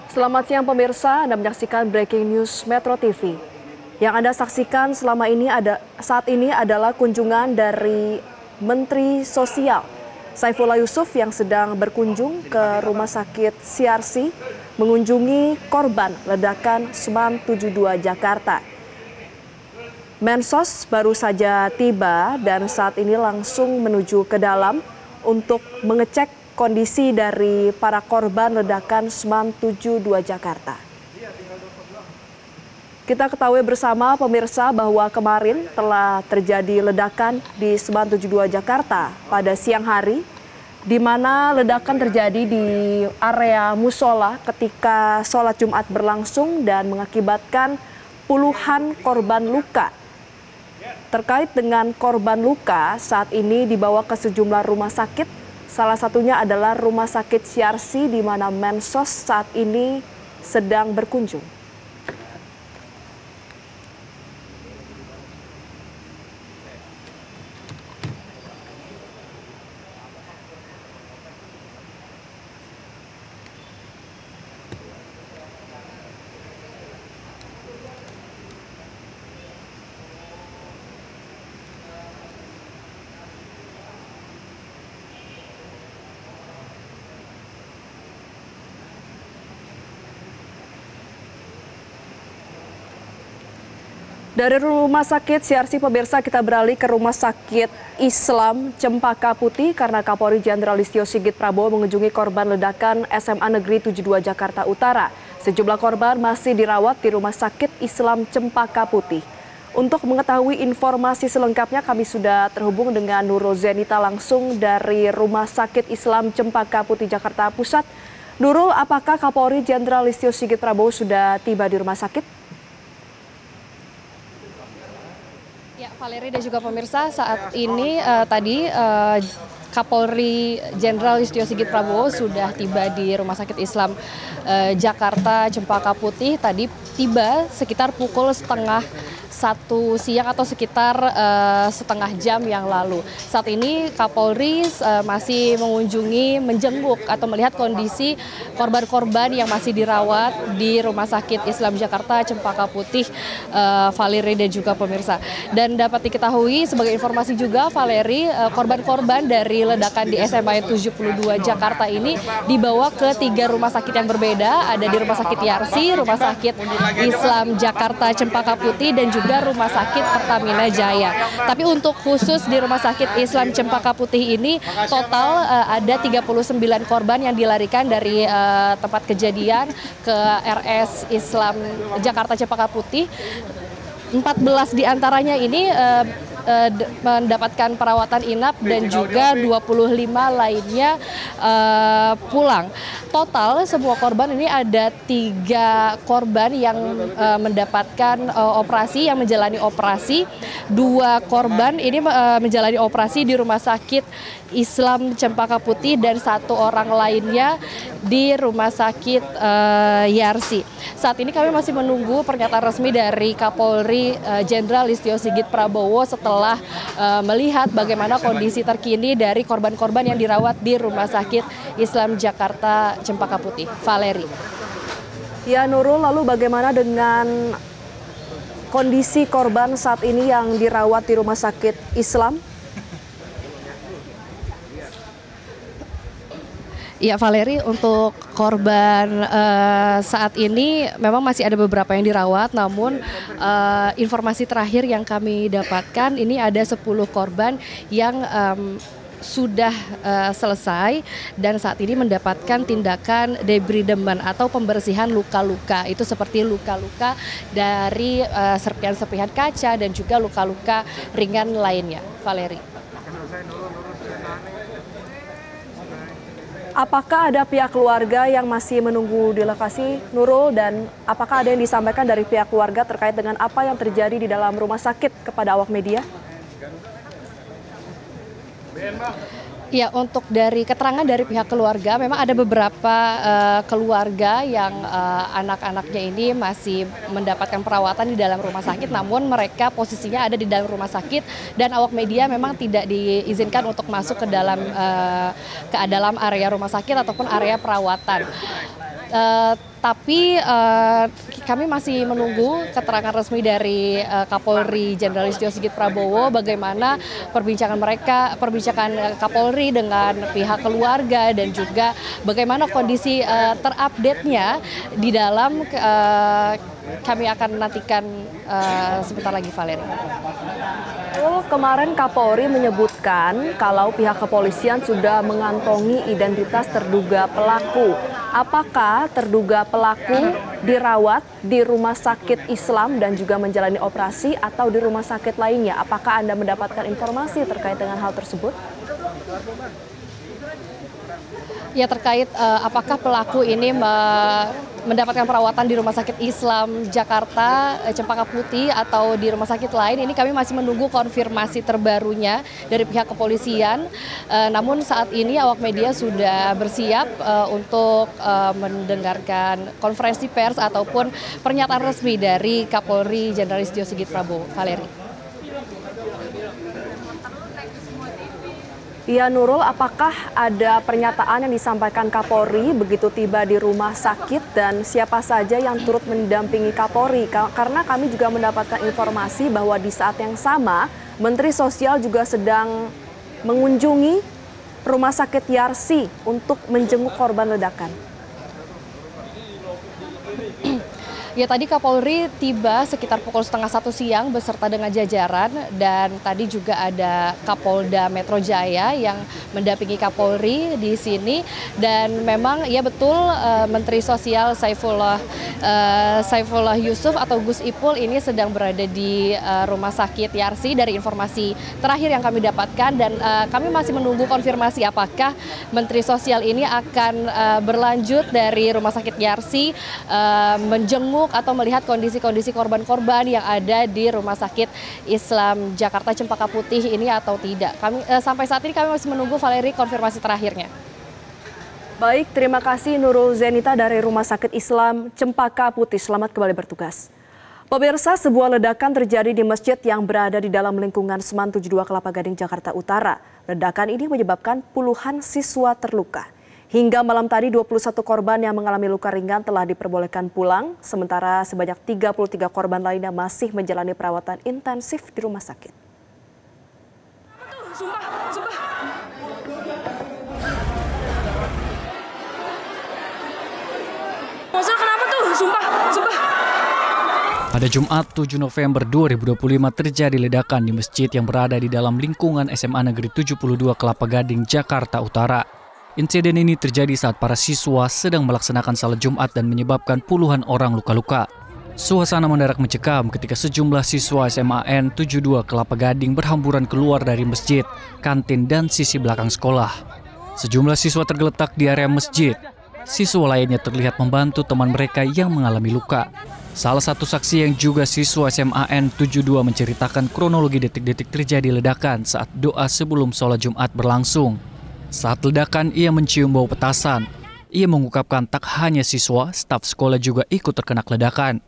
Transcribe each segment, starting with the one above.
Selamat siang pemirsa, Anda menyaksikan Breaking News Metro TV. Yang Anda saksikan saat ini adalah kunjungan dari Menteri Sosial Saifullah Yusuf yang sedang berkunjung ke Rumah Sakit CRC mengunjungi korban ledakan Seman 72 Jakarta. Mensos baru saja tiba dan saat ini langsung menuju ke dalam untuk mengecek kondisi dari para korban ledakan Seman 72 Jakarta. Kita ketahui bersama pemirsa bahwa kemarin telah terjadi ledakan di Seman 72 Jakarta pada siang hari, di mana ledakan terjadi di area musola ketika sholat Jumat berlangsung dan mengakibatkan puluhan korban luka. Terkait dengan korban luka, saat ini dibawa ke sejumlah rumah sakit. Salah satunya adalah Rumah Sakit CRC di mana Mensos saat ini sedang berkunjung. Dari Rumah Sakit CRC pemirsa kita beralih ke Rumah Sakit Islam Cempaka Putih karena Kapolri Jenderal Listio Sigit Prabowo mengunjungi korban ledakan SMA Negeri 72 Jakarta Utara. Sejumlah korban masih dirawat di Rumah Sakit Islam Cempaka Putih. Untuk mengetahui informasi selengkapnya kami sudah terhubung dengan Nurul Zenita langsung dari Rumah Sakit Islam Cempaka Putih Jakarta Pusat. Nurul, apakah Kapolri Jenderal Listio Sigit Prabowo sudah tiba di rumah sakit? Ya, Valeri dan juga pemirsa, saat ini Kapolri Jenderal Listio Sigit Prabowo sudah tiba di Rumah Sakit Islam Jakarta Cempaka Putih. Tadi tiba sekitar pukul 12:30 siang atau sekitar setengah jam yang lalu. Saat ini Kapolri masih menjenguk atau melihat kondisi korban-korban yang masih dirawat di Rumah Sakit Islam Jakarta Cempaka Putih, Valeri dan juga pemirsa. Dan dapat diketahui sebagai informasi juga, Valeri, korban-korban dari ledakan di SMA 72 Jakarta ini dibawa ke 3 rumah sakit yang berbeda. Ada di Rumah Sakit Yarsi, Rumah Sakit Islam Jakarta Cempaka Putih, dan juga Rumah Sakit Pertamina Jaya. Tapi untuk khusus di Rumah Sakit Islam Cempaka Putih ini total ada 39 korban yang dilarikan dari tempat kejadian ke RS Islam Jakarta Cempaka Putih. 14 diantaranya ini mendapatkan perawatan inap dan juga 25 lainnya pulang. Total semua korban ini ada 3 korban yang mendapatkan operasi, yang menjalani operasi. 2 korban ini menjalani operasi di Rumah Sakit Islam Cempaka Putih dan 1 orang lainnya di Rumah Sakit Yarsi. Saat ini kami masih menunggu pernyataan resmi dari Kapolri Jenderal Listio Sigit Prabowo setelah melihat bagaimana kondisi terkini dari korban-korban yang dirawat di Rumah Sakit Islam Jakarta Cempaka Putih. Valeri. Ya Nurul, lalu bagaimana dengan kondisi korban saat ini yang dirawat di Rumah Sakit Islam? Ya Valeri, untuk korban saat ini memang masih ada beberapa yang dirawat, namun informasi terakhir yang kami dapatkan ini ada 10 korban yang sudah selesai dan saat ini mendapatkan tindakan debridement atau pembersihan luka-luka. Itu seperti luka-luka dari serpihan-serpihan kaca dan juga luka-luka ringan lainnya. Valeri. Apakah ada pihak keluarga yang masih menunggu di lokasi, Nurul, dan apakah ada yang disampaikan dari pihak keluarga terkait dengan apa yang terjadi di dalam rumah sakit kepada awak media? Ya, untuk dari keterangan dari pihak keluarga, memang ada beberapa keluarga yang anak-anaknya ini masih mendapatkan perawatan di dalam rumah sakit, namun mereka posisinya ada di dalam rumah sakit dan awak media memang tidak diizinkan untuk masuk ke dalam area rumah sakit ataupun area perawatan. Tapi kami masih menunggu keterangan resmi dari Kapolri Jenderal Listio Sigit Prabowo bagaimana perbincangan Kapolri dengan pihak keluarga dan juga bagaimana kondisi terupdate-nya di dalam kami akan nantikan sebentar lagi, Valeri. Kemarin Kapolri menyebutkan kalau pihak kepolisian sudah mengantongi identitas terduga pelaku. Apakah terduga pelaku dirawat di Rumah Sakit Islam dan juga menjalani operasi atau di rumah sakit lainnya? Apakah Anda mendapatkan informasi terkait dengan hal tersebut? Ya, terkait apakah pelaku ini mendapatkan perawatan di Rumah Sakit Islam Jakarta Cempaka Putih atau di rumah sakit lain, ini kami masih menunggu konfirmasi terbarunya dari pihak kepolisian. Namun saat ini awak media sudah bersiap untuk mendengarkan konferensi pers ataupun pernyataan resmi dari Kapolri Jenderal Listio Sigit Prabowo. Valeri. Ya, Nurul, apakah ada pernyataan yang disampaikan Kapolri begitu tiba di rumah sakit dan siapa saja yang turut mendampingi Kapolri? Karena kami juga mendapatkan informasi bahwa di saat yang sama Menteri Sosial juga sedang mengunjungi Rumah Sakit Yarsi untuk menjenguk korban ledakan. Ya, tadi Kapolri tiba sekitar pukul 12:30 siang beserta dengan jajaran, dan tadi juga ada Kapolda Metro Jaya yang mendampingi Kapolri di sini. Dan memang ya betul, Menteri Sosial Saifullah Yusuf atau Gus Ipul ini sedang berada di Rumah Sakit Yarsi dari informasi terakhir yang kami dapatkan, dan kami masih menunggu konfirmasi apakah Menteri Sosial ini akan berlanjut dari Rumah Sakit Yarsi menjenguk atau melihat kondisi-kondisi korban-korban yang ada di Rumah Sakit Islam Jakarta Cempaka Putih ini atau tidak. Sampai saat ini kami masih menunggu, Valeri, konfirmasi terakhirnya. Baik, terima kasih Nurul Zenita dari Rumah Sakit Islam Cempaka Putih. Selamat kembali bertugas. Pemirsa, sebuah ledakan terjadi di masjid yang berada di dalam lingkungan Seman 72 Kelapa Gading, Jakarta Utara. Ledakan ini menyebabkan puluhan siswa terluka. Hingga malam tadi 21 korban yang mengalami luka ringan telah diperbolehkan pulang, sementara sebanyak 33 korban lainnya masih menjalani perawatan intensif di rumah sakit. Kenapa tuh? Sumpah. Pada Jumat 7 November 2025 terjadi ledakan di masjid yang berada di dalam lingkungan SMA Negeri 72 Kelapa Gading, Jakarta Utara. Insiden ini terjadi saat para siswa sedang melaksanakan salat Jumat dan menyebabkan puluhan orang luka-luka. Suasana mendadak mencekam ketika sejumlah siswa SMAN 72 Kelapa Gading berhamburan keluar dari masjid, kantin, dan sisi belakang sekolah. Sejumlah siswa tergeletak di area masjid. Siswa lainnya terlihat membantu teman mereka yang mengalami luka. Salah satu saksi yang juga siswa SMAN 72 menceritakan kronologi detik-detik terjadi ledakan saat doa sebelum sholat Jumat berlangsung. Saat ledakan, ia mencium bau petasan. Ia mengungkapkan tak hanya siswa, staf sekolah juga ikut terkena ledakan.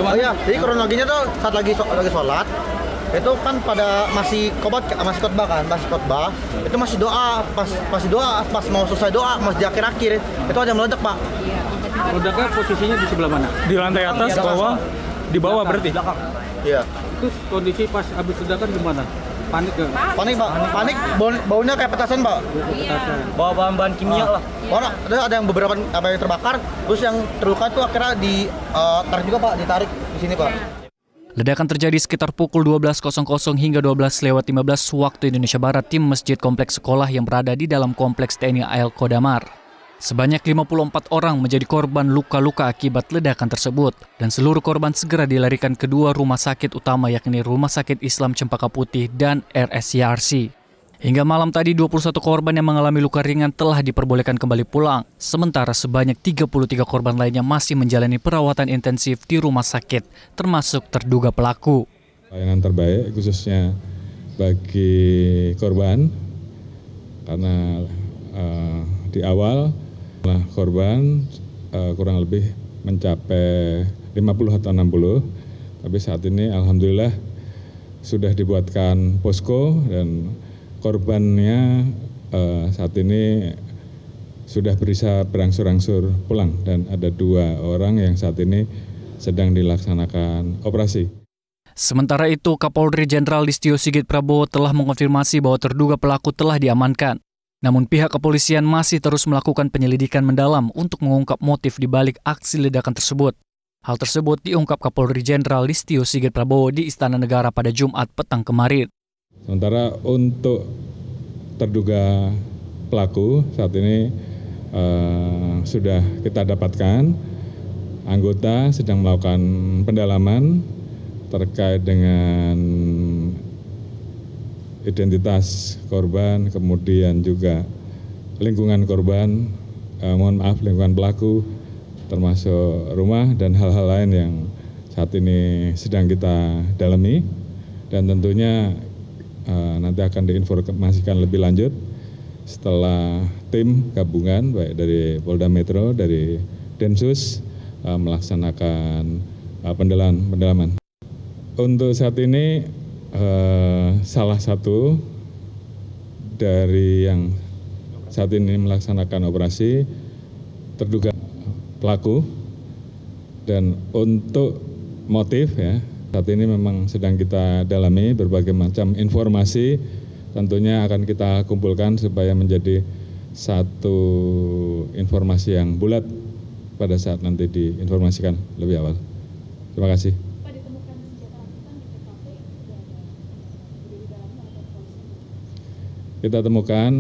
Oh iya, jadi kronologinya tuh saat lagi sholat, itu kan pada masih khotbah, itu masih doa, pas mau selesai doa, masih di akhir-akhir, itu ada meledak, Pak. Ledaknya posisinya di sebelah mana? Di lantai atas, bawah, di bawah berarti? Iya. Terus kondisi pas habis ledakan gimana? Panik nggak? Panik, Pak. Panik, baunya kayak petasan, Pak. Bawa bahan-bahan kimia lah. Orang ada yang beberapa yang terbakar, terus yang terluka tuh akhirnya ditarik juga, Pak, ditarik di sini, Pak. Ledakan terjadi sekitar pukul 12.00 hingga 12.15 waktu Indonesia Barat tim masjid kompleks sekolah yang berada di dalam kompleks TNI AL Kodamar. Sebanyak 54 orang menjadi korban luka-luka akibat ledakan tersebut, dan seluruh korban segera dilarikan ke dua rumah sakit utama, yakni Rumah Sakit Islam Cempaka Putih dan RS-Yarsi. Hingga malam tadi 21 korban yang mengalami luka ringan telah diperbolehkan kembali pulang, sementara sebanyak 33 korban lainnya masih menjalani perawatan intensif di rumah sakit, termasuk terduga pelaku. Layanan terbaik khususnya bagi korban, karena di awal korban kurang lebih mencapai 50 atau 60, tapi saat ini alhamdulillah sudah dibuatkan posko dan korbannya saat ini sudah bisa berangsur-angsur pulang dan ada 2 orang yang saat ini sedang dilaksanakan operasi. Sementara itu, Kapolri Jenderal Listio Sigit Prabowo telah mengonfirmasi bahwa terduga pelaku telah diamankan. Namun pihak kepolisian masih terus melakukan penyelidikan mendalam untuk mengungkap motif di balik aksi ledakan tersebut. Hal tersebut diungkap Kapolri Jenderal Listio Sigit Prabowo di Istana Negara pada Jumat petang kemarin. Sementara untuk terduga pelaku saat ini sudah kita dapatkan, anggota sedang melakukan pendalaman terkait dengan identitas korban, kemudian juga lingkungan korban, lingkungan pelaku, termasuk rumah dan hal-hal lain yang saat ini sedang kita dalami, dan tentunya nanti akan diinformasikan lebih lanjut setelah tim gabungan baik dari Polda Metro, dari Densus melaksanakan pendalaman. Untuk saat ini salah satu dari yang saat ini melaksanakan operasi terduga pelaku, dan untuk motif ya saat ini memang sedang kita dalami berbagai macam informasi, tentunya akan kita kumpulkan supaya menjadi satu informasi yang bulat pada saat nanti diinformasikan lebih awal. Terima kasih. Kita temukan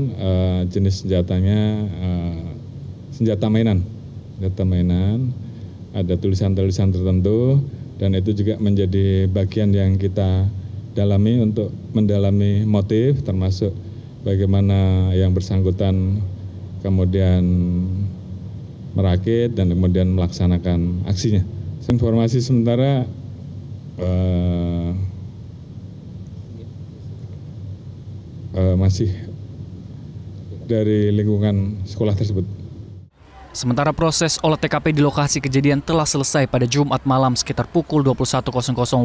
jenis senjatanya senjata mainan, ada tulisan-tulisan tertentu, dan itu juga menjadi bagian yang kita dalami untuk mendalami motif, termasuk bagaimana yang bersangkutan kemudian merakit dan kemudian melaksanakan aksinya. Informasi sementara masih dari lingkungan sekolah tersebut. Sementara proses olah TKP di lokasi kejadian telah selesai pada Jumat malam sekitar pukul 21.00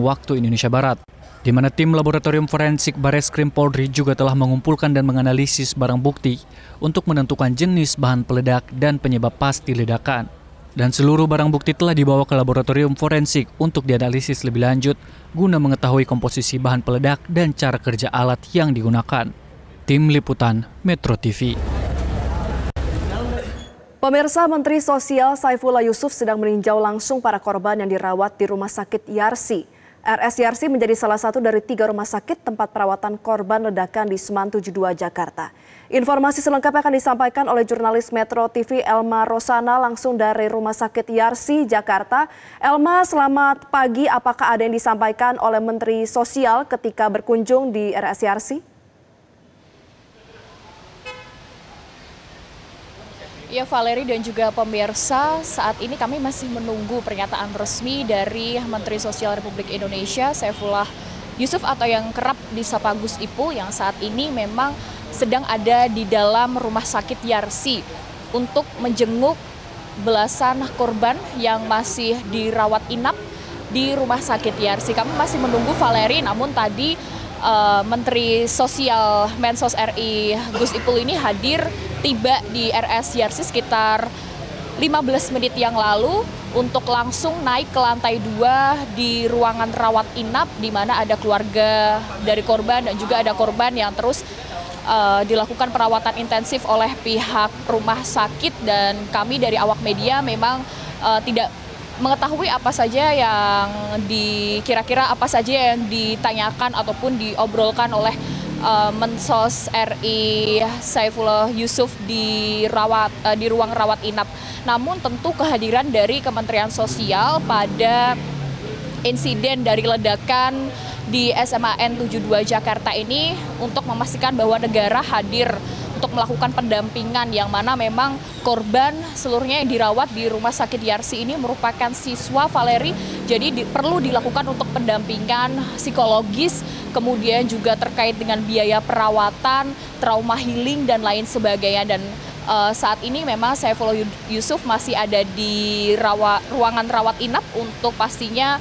waktu Indonesia Barat, di mana tim laboratorium forensik Bareskrim Polri juga telah mengumpulkan dan menganalisis barang bukti untuk menentukan jenis bahan peledak dan penyebab pasti ledakan. Dan seluruh barang bukti telah dibawa ke laboratorium forensik untuk dianalisis lebih lanjut guna mengetahui komposisi bahan peledak dan cara kerja alat yang digunakan. Tim Liputan Metro TV. Pemirsa, Menteri Sosial Saifullah Yusuf sedang meninjau langsung para korban yang dirawat di Rumah Sakit Yarsi. RS Yarsi menjadi salah satu dari 3 rumah sakit tempat perawatan korban ledakan di Seman 72 Jakarta. Informasi selengkapnya akan disampaikan oleh jurnalis Metro TV Elma Rosana langsung dari Rumah Sakit Yarsi, Jakarta. Elma, selamat pagi. Apakah ada yang disampaikan oleh Menteri Sosial ketika berkunjung di RS Yarsi? Ya, Valeri dan juga pemirsa, saat ini kami masih menunggu pernyataan resmi dari Menteri Sosial Republik Indonesia Saifullah Yusuf atau yang kerap disapa Gus Ipul, yang saat ini memang sedang ada di dalam Rumah Sakit Yarsi untuk menjenguk belasan korban yang masih dirawat inap di Rumah Sakit Yarsi. Kami masih menunggu, Valeri, namun tadi Menteri Sosial Mensos RI Gus Ipul ini tiba di RS Yarsi sekitar 15 menit yang lalu untuk langsung naik ke lantai 2 di ruangan rawat inap, di mana ada keluarga dari korban dan juga ada korban yang terus dilakukan perawatan intensif oleh pihak rumah sakit. Dan kami dari awak media memang tidak mengetahui apa saja yang kira-kira apa saja yang ditanyakan ataupun diobrolkan oleh Mensos RI Saifullah Yusuf di ruang rawat inap. Namun tentu kehadiran dari Kementerian Sosial pada insiden dari ledakan di SMAN 72 Jakarta ini untuk memastikan bahwa negara hadir untuk melakukan pendampingan, yang mana memang korban seluruhnya yang dirawat di Rumah Sakit Yarsi ini merupakan siswa, Valeri. Jadi perlu dilakukan untuk pendampingan psikologis, kemudian juga terkait dengan biaya perawatan, trauma healing, dan lain sebagainya. Dan saat ini memang Saifullah Yusuf masih ada di ruangan rawat inap untuk pastinya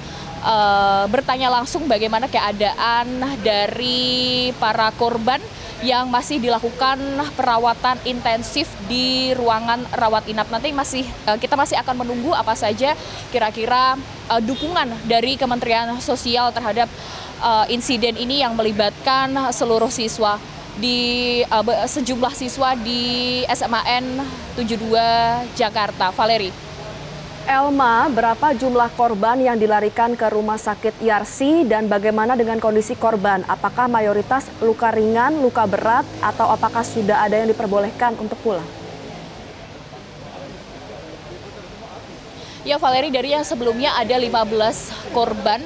bertanya langsung bagaimana keadaan dari para korban yang masih dilakukan perawatan intensif di ruangan rawat inap. Nanti kita masih akan menunggu apa saja kira-kira dukungan dari Kementerian Sosial terhadap insiden ini yang melibatkan seluruh siswa sejumlah siswa di SMAN 72 Jakarta. Valeri. Elma, berapa jumlah korban yang dilarikan ke rumah sakit Yarsi dan bagaimana dengan kondisi korban? Apakah mayoritas luka ringan, luka berat, atau apakah sudah ada yang diperbolehkan untuk pulang? Ya Valeri, dari yang sebelumnya ada 15 korban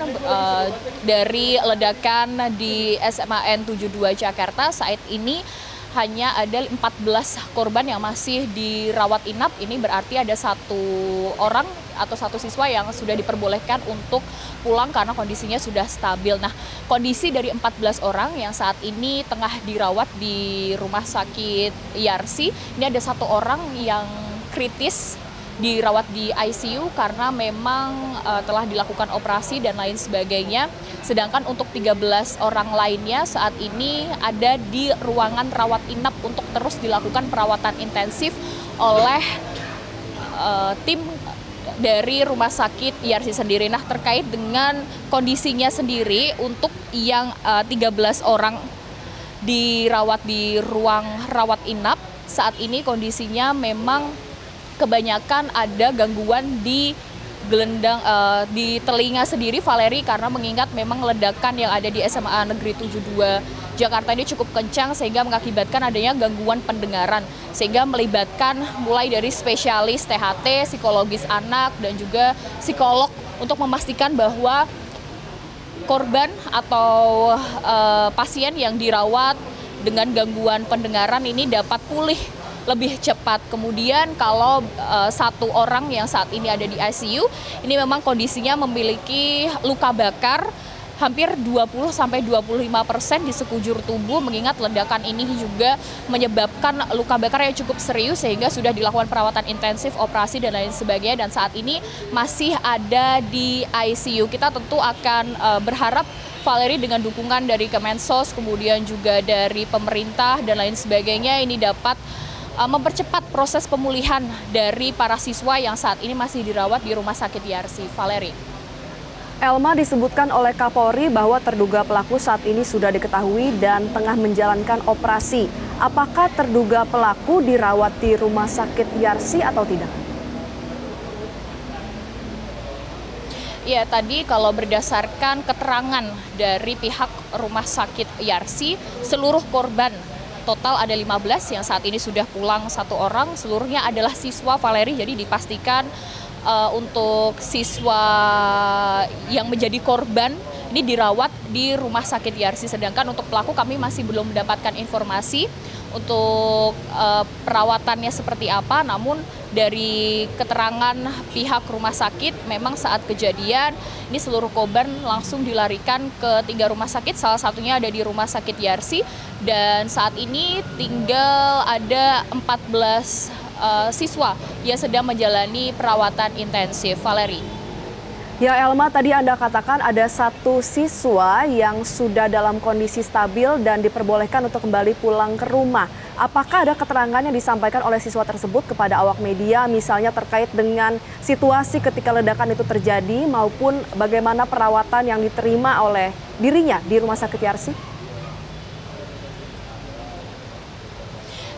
dari ledakan di SMAN 72 Jakarta, saat ini hanya ada 14 korban yang masih dirawat inap. Ini berarti ada satu orang atau satu siswa yang sudah diperbolehkan untuk pulang karena kondisinya sudah stabil. Nah, kondisi dari 14 orang yang saat ini tengah dirawat di rumah sakit Yarsi, ini ada satu orang yang kritis dirawat di ICU karena memang telah dilakukan operasi dan lain sebagainya. Sedangkan untuk 13 orang lainnya saat ini ada di ruangan rawat inap untuk terus dilakukan perawatan intensif oleh tim dari rumah sakit Yarsi sendiri. Nah, terkait dengan kondisinya sendiri untuk yang 13 orang dirawat di ruang rawat inap, saat ini kondisinya memang kebanyakan ada gangguan di gelendang di telinga sendiri, Valeri, karena mengingat memang ledakan yang ada di SMA Negeri 72 Jakarta ini cukup kencang sehingga mengakibatkan adanya gangguan pendengaran, sehingga melibatkan mulai dari spesialis THT, psikologis anak, dan juga psikolog untuk memastikan bahwa korban atau pasien yang dirawat dengan gangguan pendengaran ini dapat pulih lebih cepat. Kemudian kalau satu orang yang saat ini ada di ICU, ini memang kondisinya memiliki luka bakar hampir 20-25% di sekujur tubuh, mengingat ledakan ini juga menyebabkan luka bakar yang cukup serius sehingga sudah dilakukan perawatan intensif, operasi dan lain sebagainya, dan saat ini masih ada di ICU. Kita tentu akan berharap, Valeri, dengan dukungan dari Kemensos, kemudian juga dari pemerintah dan lain sebagainya, ini dapat mempercepat proses pemulihan dari para siswa yang saat ini masih dirawat di Rumah Sakit Yarsi. Valeri. Elma, disebutkan oleh Kapolri bahwa terduga pelaku saat ini sudah diketahui dan tengah menjalankan operasi. Apakah terduga pelaku dirawat di Rumah Sakit Yarsi atau tidak? Ya, tadi kalau berdasarkan keterangan dari pihak Rumah Sakit Yarsi, seluruh korban total ada 15 yang saat ini sudah pulang satu orang, seluruhnya adalah siswa, Valeri. Jadi dipastikan untuk siswa yang menjadi korban ini dirawat di Rumah Sakit Yarsi. Sedangkan untuk pelaku kami masih belum mendapatkan informasi untuk perawatannya seperti apa, namun dari keterangan pihak rumah sakit memang saat kejadian ini seluruh korban langsung dilarikan ke 3 rumah sakit, salah satunya ada di Rumah Sakit Yarsi, dan saat ini tinggal ada 14 siswa yang sedang menjalani perawatan intensif. Valeri. Ya Elma, tadi Anda katakan ada satu siswa yang sudah dalam kondisi stabil dan diperbolehkan untuk kembali pulang ke rumah. Apakah ada keterangan yang disampaikan oleh siswa tersebut kepada awak media, misalnya terkait dengan situasi ketika ledakan itu terjadi maupun bagaimana perawatan yang diterima oleh dirinya di Rumah Sakit Yarsi?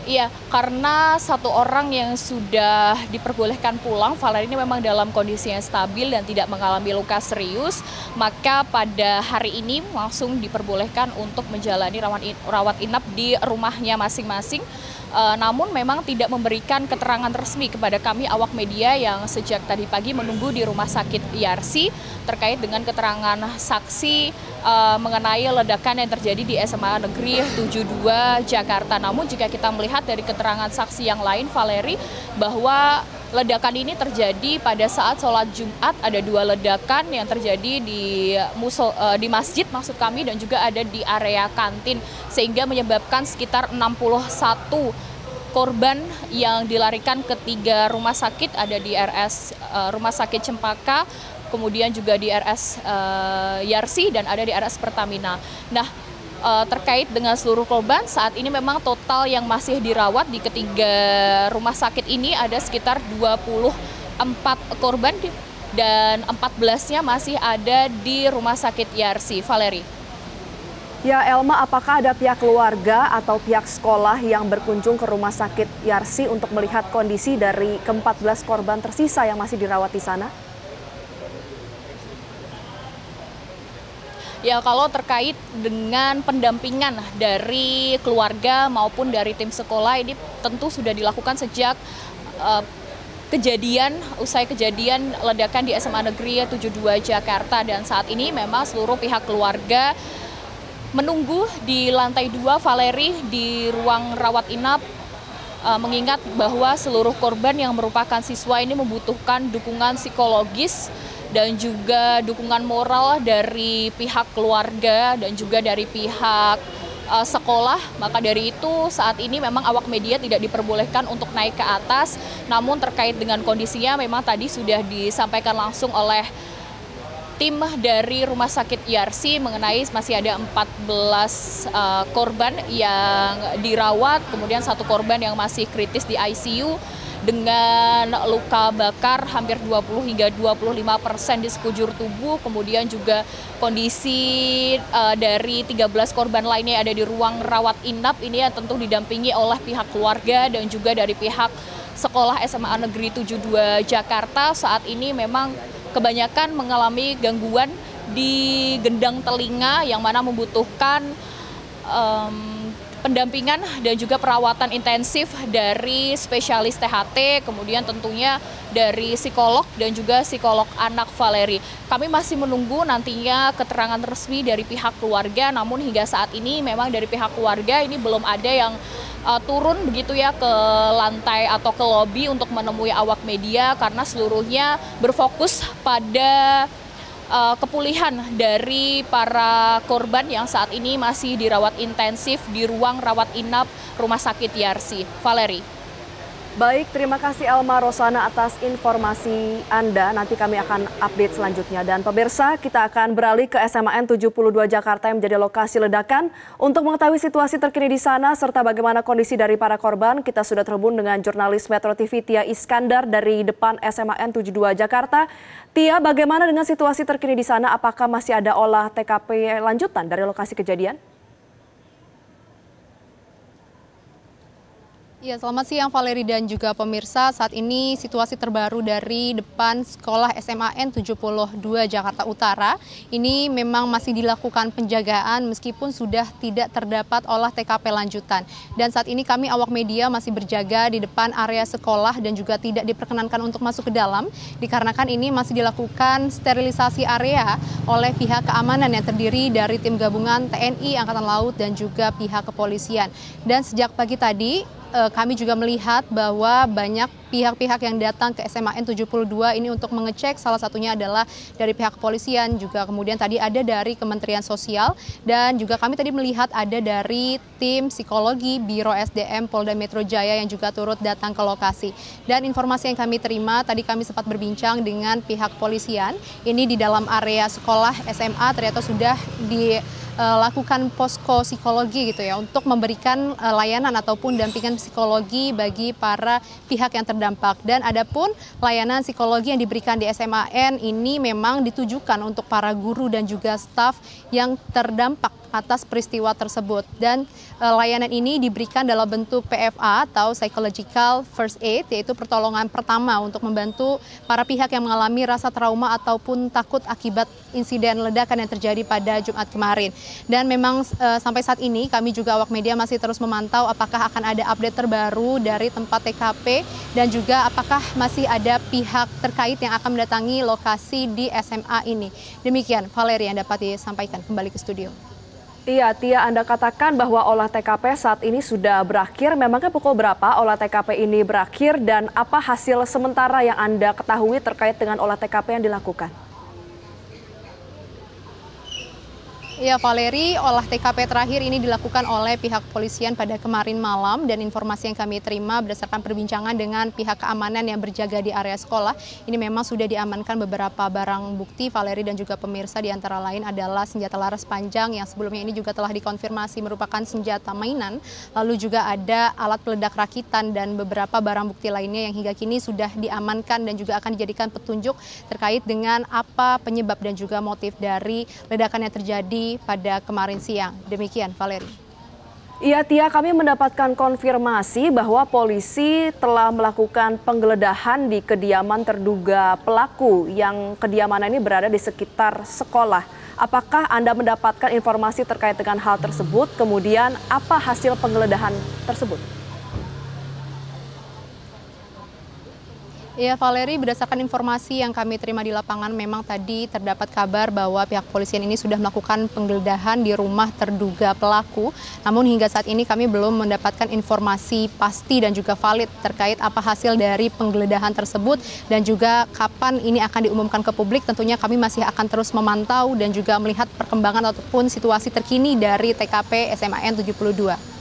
Iya, karena satu orang yang sudah diperbolehkan pulang, Valeri, ini memang dalam kondisi yang stabil dan tidak mengalami luka serius, maka pada hari ini langsung diperbolehkan untuk menjalani rawat inap di rumahnya masing-masing. Namun memang tidak memberikan keterangan resmi kepada kami awak media yang sejak tadi pagi menunggu di Rumah Sakit Yarsi terkait dengan keterangan saksi mengenai ledakan yang terjadi di SMA Negeri 72 Jakarta. Namun jika kita melihat dari keterangan saksi yang lain, Valeri, bahwa ledakan ini terjadi pada saat sholat Jumat. Ada 2 ledakan yang terjadi di masjid maksud kami, dan juga ada di area kantin, sehingga menyebabkan sekitar 61 korban yang dilarikan ke 3 rumah sakit, ada di RS Rumah Sakit Cempaka kemudian juga di RS Yarsi, dan ada di RS Pertamina. Nah, terkait dengan seluruh korban, saat ini memang total yang masih dirawat di ketiga rumah sakit ini ada sekitar 24 korban dan 14-nya masih ada di rumah sakit Yarsi. Valeri. Ya Elma, apakah ada pihak keluarga atau pihak sekolah yang berkunjung ke rumah sakit Yarsi untuk melihat kondisi dari ke-14 korban tersisa yang masih dirawat di sana? Ya, kalau terkait dengan pendampingan dari keluarga maupun dari tim sekolah, ini tentu sudah dilakukan sejak usai kejadian ledakan di SMA Negeri 72 Jakarta, dan saat ini memang seluruh pihak keluarga menunggu di lantai 2 Valeri di ruang rawat inap, mengingat bahwa seluruh korban yang merupakan siswa ini membutuhkan dukungan psikologis dan juga dukungan moral dari pihak keluarga dan juga dari pihak sekolah. Maka dari itu saat ini memang awak media tidak diperbolehkan untuk naik ke atas, namun terkait dengan kondisinya memang tadi sudah disampaikan langsung oleh tim dari Rumah Sakit Yarsi mengenai masih ada 14 korban yang dirawat, kemudian 1 korban yang masih kritis di ICU dengan luka bakar hampir 20 hingga 25% di sekujur tubuh. Kemudian juga kondisi dari 13 korban lainnya ada di ruang rawat inap ini yang tentu didampingi oleh pihak keluarga dan juga dari pihak sekolah SMA Negeri 72 Jakarta. Saat ini memang kebanyakan mengalami gangguan di gendang telinga yang mana membutuhkan pendampingan dan juga perawatan intensif dari spesialis THT, kemudian tentunya dari psikolog dan juga psikolog anak Valeri. Kami masih menunggu nantinya keterangan resmi dari pihak keluarga, namun hingga saat ini memang dari pihak keluarga ini belum ada yang turun begitu ya ke lantai atau ke lobi untuk menemui awak media, karena seluruhnya berfokus pada kepulihan dari para korban yang saat ini masih dirawat intensif di ruang rawat inap Rumah Sakit Yarsi. Valeri. Baik, terima kasih Elma Rosana atas informasi Anda. Nanti kami akan update selanjutnya. Dan pemirsa, kita akan beralih ke SMAN 72 Jakarta yang menjadi lokasi ledakan. Untuk mengetahui situasi terkini di sana serta bagaimana kondisi dari para korban, kita sudah terhubung dengan jurnalis Metro TV Tia Iskandar dari depan SMAN 72 Jakarta. Tia, bagaimana dengan situasi terkini di sana? Apakah masih ada olah TKP lanjutan dari lokasi kejadian? Ya, selamat siang Valeri dan juga pemirsa. Saat ini situasi terbaru dari depan sekolah SMAN 72 Jakarta Utara. Ini memang masih dilakukan penjagaan meskipun sudah tidak terdapat olah TKP lanjutan. Dan saat ini kami awak media masih berjaga di depan area sekolah dan juga tidak diperkenankan untuk masuk ke dalam. Dikarenakan ini masih dilakukan sterilisasi area oleh pihak keamanan yang terdiri dari tim gabungan TNI, Angkatan Laut dan juga pihak kepolisian. Dan sejak pagi tadi kami juga melihat bahwa banyak pihak-pihak yang datang ke SMAN 72 ini untuk mengecek, salah satunya adalah dari pihak kepolisian, juga kemudian tadi ada dari Kementerian Sosial, dan juga kami tadi melihat ada dari tim psikologi Biro SDM Polda Metro Jaya yang juga turut datang ke lokasi. Dan informasi yang kami terima, tadi kami sempat berbincang dengan pihak kepolisian, ini di dalam area sekolah SMA ternyata sudah dilakukan posko psikologi gitu ya, untuk memberikan layanan ataupun dampingan psikologi bagi para pihak yang terdampak. Dan adapun layanan psikologi yang diberikan di SMAN ini memang ditujukan untuk para guru dan juga staf yang terdampak atas peristiwa tersebut. Dan layanan ini diberikan dalam bentuk PFA atau Psychological First Aid, yaitu pertolongan pertama untuk membantu para pihak yang mengalami rasa trauma ataupun takut akibat insiden ledakan yang terjadi pada Jumat kemarin. Dan memang sampai saat ini kami juga awak media masih terus memantau apakah akan ada update terbaru dari tempat TKP dan juga apakah masih ada pihak terkait yang akan mendatangi lokasi di SMA ini. Demikian Valeri yang dapat disampaikan, kembali ke studio. Iya, Tia, Anda katakan bahwa olah TKP saat ini sudah berakhir. Memangnya pukul berapa olah TKP ini berakhir dan apa hasil sementara yang Anda ketahui terkait dengan olah TKP yang dilakukan? Ya Valeri, olah TKP terakhir ini dilakukan oleh pihak kepolisian pada kemarin malam dan informasi yang kami terima berdasarkan perbincangan dengan pihak keamanan yang berjaga di area sekolah, ini memang sudah diamankan beberapa barang bukti Valeri dan juga pemirsa, di antara lain adalah senjata laras panjang yang sebelumnya ini juga telah dikonfirmasi merupakan senjata mainan, lalu juga ada alat peledak rakitan dan beberapa barang bukti lainnya yang hingga kini sudah diamankan dan juga akan dijadikan petunjuk terkait dengan apa penyebab dan juga motif dari ledakan yang terjadi pada kemarin siang. Demikian, Valeri. Iya, Tia, kami mendapatkan konfirmasi bahwa polisi telah melakukan penggeledahan di kediaman terduga pelaku yang kediaman ini berada di sekitar sekolah. Apakah Anda mendapatkan informasi terkait dengan hal tersebut? Kemudian apa hasil penggeledahan tersebut? Ya Valeri, berdasarkan informasi yang kami terima di lapangan, memang tadi terdapat kabar bahwa pihak kepolisian ini sudah melakukan penggeledahan di rumah terduga pelaku. Namun hingga saat ini kami belum mendapatkan informasi pasti dan juga valid terkait apa hasil dari penggeledahan tersebut dan juga kapan ini akan diumumkan ke publik. Tentunya kami masih akan terus memantau dan juga melihat perkembangan ataupun situasi terkini dari TKP SMAN 72.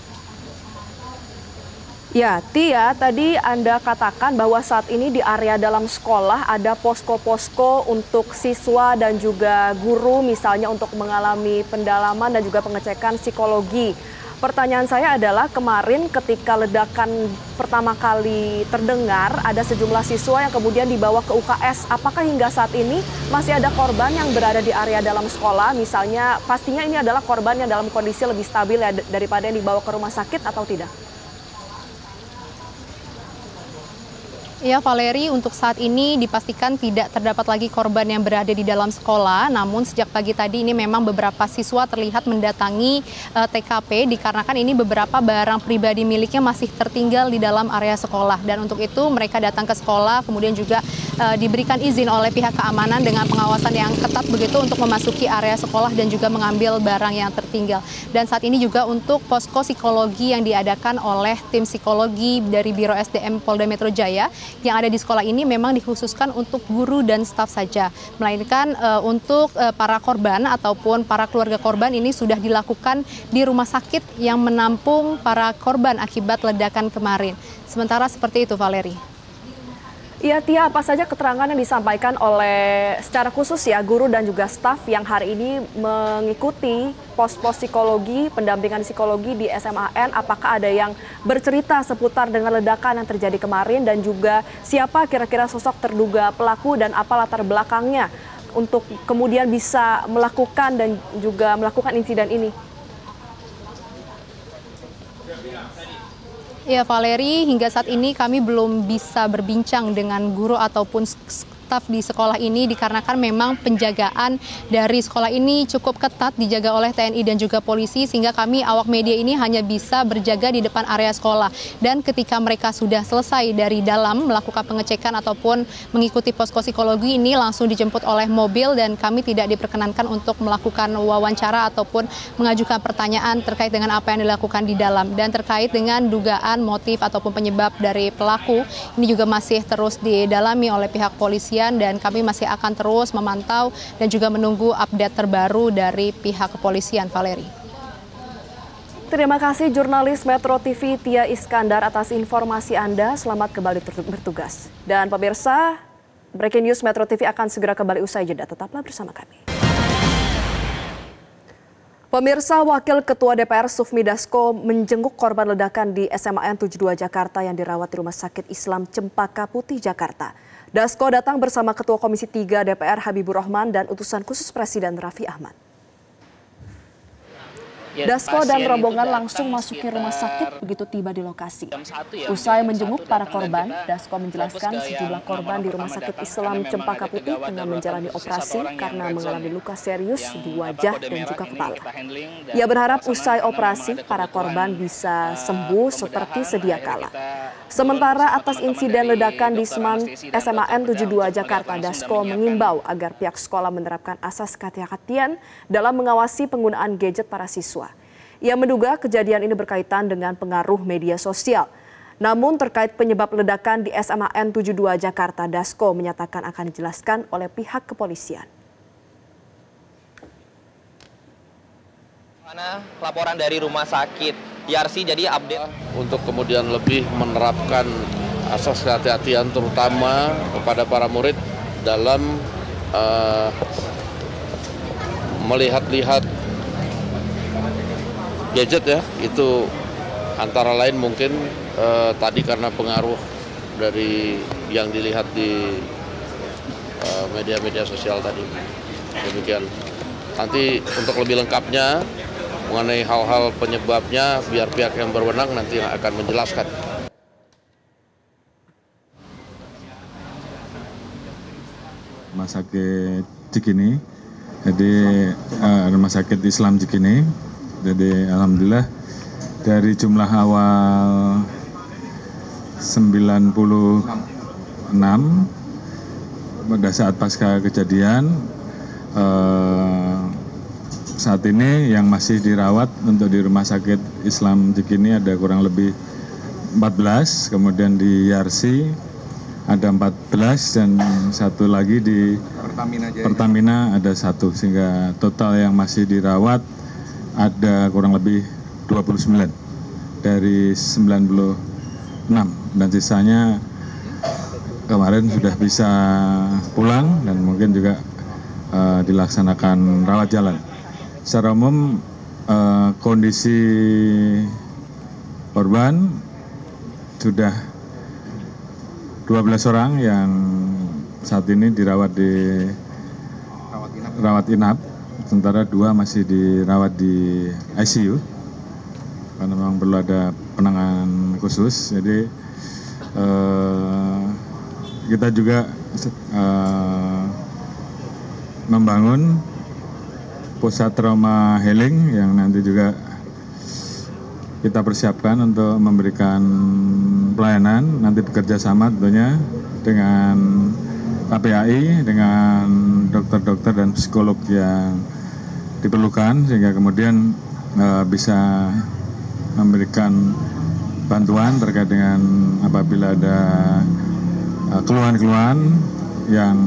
Ya, Tia, tadi Anda katakan bahwa saat ini di area dalam sekolah ada posko-posko untuk siswa dan juga guru, misalnya untuk mengalami pendalaman dan juga pengecekan psikologi. Pertanyaan saya adalah kemarin ketika ledakan pertama kali terdengar, ada sejumlah siswa yang kemudian dibawa ke UKS. Apakah hingga saat ini masih ada korban yang berada di area dalam sekolah? Misalnya, pastinya ini adalah korban yang dalam kondisi lebih stabil ya, daripada yang dibawa ke rumah sakit atau tidak? Ya Valeri, untuk saat ini dipastikan tidak terdapat lagi korban yang berada di dalam sekolah. Namun sejak pagi tadi ini memang beberapa siswa terlihat mendatangi TKP dikarenakan ini beberapa barang pribadi miliknya masih tertinggal di dalam area sekolah. Dan untuk itu mereka datang ke sekolah, kemudian juga diberikan izin oleh pihak keamanan dengan pengawasan yang ketat begitu untuk memasuki area sekolah dan juga mengambil barang yang tertinggal. Dan saat ini juga untuk posko psikologi yang diadakan oleh tim psikologi dari Biro SDM Polda Metro Jaya yang ada di sekolah ini memang dikhususkan untuk guru dan staf saja, melainkan untuk para korban ataupun para keluarga korban ini sudah dilakukan di rumah sakit yang menampung para korban akibat ledakan kemarin. Sementara seperti itu, Valeri. Iya, Tia, apa saja keterangan yang disampaikan oleh secara khusus ya guru dan juga staf yang hari ini mengikuti pos-pos psikologi, pendampingan psikologi di SMAN? Apakah ada yang bercerita seputar dengan ledakan yang terjadi kemarin dan juga siapa kira-kira sosok terduga pelaku dan apa latar belakangnya untuk kemudian bisa melakukan dan juga melakukan insiden ini? Ya Valeri, hingga saat ini kami belum bisa berbincang dengan guru ataupun staf di sekolah ini dikarenakan memang penjagaan dari sekolah ini cukup ketat dijaga oleh TNI dan juga polisi sehingga kami awak media ini hanya bisa berjaga di depan area sekolah. Dan ketika mereka sudah selesai dari dalam melakukan pengecekan ataupun mengikuti posko psikologi ini langsung dijemput oleh mobil dan kami tidak diperkenankan untuk melakukan wawancara ataupun mengajukan pertanyaan terkait dengan apa yang dilakukan di dalam. Dan terkait dengan dugaan motif ataupun penyebab dari pelaku ini juga masih terus didalami oleh pihak polisi. Dan kami masih akan terus memantau dan juga menunggu update terbaru dari pihak kepolisian, Valeri. Terima kasih jurnalis Metro TV Tia Iskandar atas informasi Anda. Selamat kembali bertugas. Dan pemirsa, Breaking News Metro TV akan segera kembali usai jeda. Tetaplah bersama kami. Pemirsa, Wakil Ketua DPR Sufmi Dasko menjenguk korban ledakan di SMAN 72 Jakarta yang dirawat di Rumah Sakit Islam Cempaka Putih, Jakarta. Dasko datang bersama Ketua Komisi 3 DPR Habibur Rahman dan utusan khusus Presiden Raffi Ahmad. Dasko dan rombongan langsung masuki rumah sakit begitu tiba di lokasi. Usai menjenguk para korban, Dasko menjelaskan sejumlah korban di Rumah Sakit Islam Cempaka Putih tengah menjalani operasi karena mengalami luka serius di wajah dan juga kepala. Ia berharap usai operasi, para korban bisa sembuh seperti sedia kala. Sementara atas insiden ledakan di SMAN 72 Jakarta, Dasko mengimbau agar pihak sekolah menerapkan asas kehati-hatian dalam mengawasi penggunaan gadget para siswa. Ia menduga kejadian ini berkaitan dengan pengaruh media sosial. Namun terkait penyebab ledakan di SMAN 72 Jakarta, Dasko menyatakan akan dijelaskan oleh pihak kepolisian. Mana laporan dari rumah sakit Yarsi, jadi update untuk kemudian lebih menerapkan asas kehati-hatian terutama kepada para murid dalam melihat-lihat gadget ya, itu antara lain mungkin tadi karena pengaruh dari yang dilihat di media-media sosial tadi. Demikian. Nanti untuk lebih lengkapnya mengenai hal-hal penyebabnya biar pihak yang berwenang nanti akan menjelaskan. Rumah sakit Cikini, jadi Rumah Sakit Islam Cikini. Jadi alhamdulillah dari jumlah awal 96 pada saat pasca kejadian, saat ini yang masih dirawat untuk di Rumah Sakit Islam Cikini ada kurang lebih 14, kemudian di Yarsi ada 14 dan satu lagi di Pertamina ada 1, sehingga total yang masih dirawat ada kurang lebih 29 dari 96 dan sisanya kemarin sudah bisa pulang dan mungkin juga dilaksanakan rawat jalan. Secara umum kondisi korban sudah 12 orang yang saat ini dirawat di rawat inap, sementara 2 masih dirawat di ICU karena memang perlu ada penanganan khusus. Jadi kita juga membangun pusat trauma healing yang nanti juga kita persiapkan untuk memberikan pelayanan, nanti bekerja sama tentunya dengan KPAI, dengan dokter-dokter dan psikolog yang diperlukan, sehingga kemudian bisa memberikan bantuan terkait dengan apabila ada keluhan-keluhan yang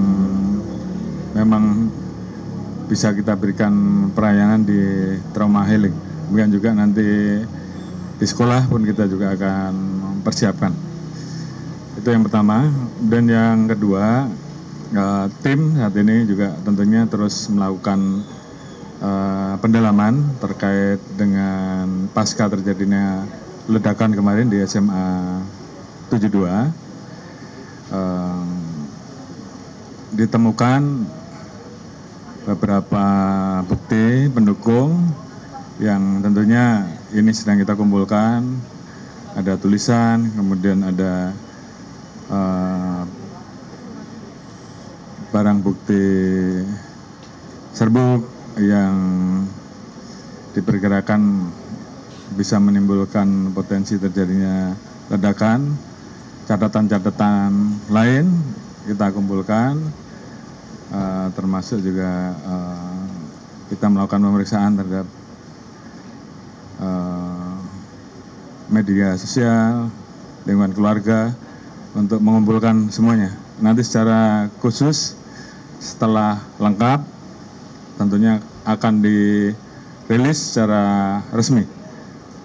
memang bisa kita berikan pelayanan di trauma healing. Kemudian juga nanti di sekolah pun kita juga akan mempersiapkan. Itu yang pertama. Dan yang kedua, tim saat ini juga tentunya terus melakukan pendalaman terkait dengan pasca terjadinya ledakan kemarin di SMA 72. Ditemukan beberapa bukti pendukung yang tentunya ini sedang kita kumpulkan. Ada tulisan, kemudian ada barang bukti serbuk yang diperkirakan bisa menimbulkan potensi terjadinya ledakan. Catatan-catatan lain kita kumpulkan, termasuk juga kita melakukan pemeriksaan terhadap media sosial, lingkungan keluarga untuk mengumpulkan semuanya. Nanti secara khusus setelah lengkap tentunya akan dirilis secara resmi.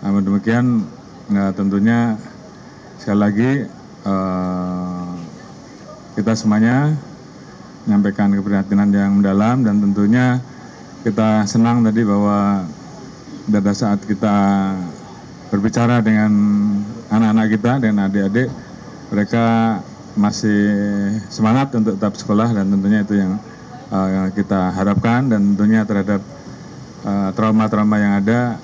Namun demikian tentunya sekali lagi kita semuanya menyampaikan keprihatinan yang mendalam, dan tentunya kita senang tadi bahwa pada saat kita berbicara dengan anak-anak kita dan adik-adik, mereka masih semangat untuk tetap sekolah, dan tentunya itu yang kita harapkan. Dan tentunya terhadap trauma-trauma yang ada,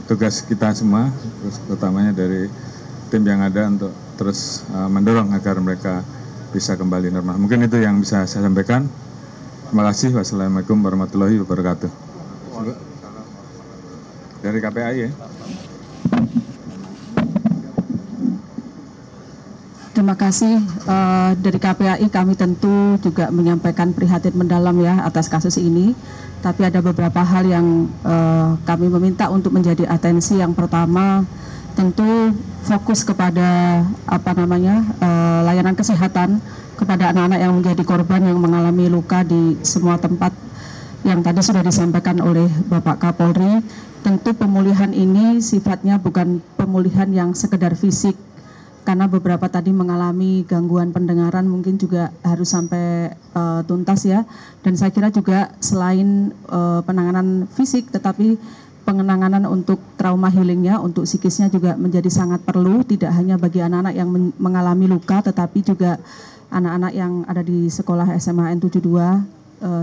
tugas kita semua, utamanya dari tim yang ada untuk terus mendorong agar mereka bisa kembali normal. Mungkin itu yang bisa saya sampaikan. Terima kasih. Wassalamualaikum warahmatullahi wabarakatuh. Dari KPAI ya. Terima kasih. Dari KPAI kami tentu juga menyampaikan prihatin mendalam ya atas kasus ini. Tapi ada beberapa hal yang kami meminta untuk menjadi atensi. Yang pertama, tentu fokus kepada layanan kesehatan kepada anak-anak yang menjadi korban yang mengalami luka di semua tempat yang tadi sudah disampaikan oleh Bapak Kapolri, tentu pemulihan ini sifatnya bukan pemulihan yang sekedar fisik, karena beberapa tadi mengalami gangguan pendengaran mungkin juga harus sampai tuntas ya. Dan saya kira juga selain penanganan fisik, tetapi penanganan untuk trauma healingnya, untuk psikisnya juga menjadi sangat perlu, tidak hanya bagi anak-anak yang mengalami luka, tetapi juga anak-anak yang ada di sekolah SMA N72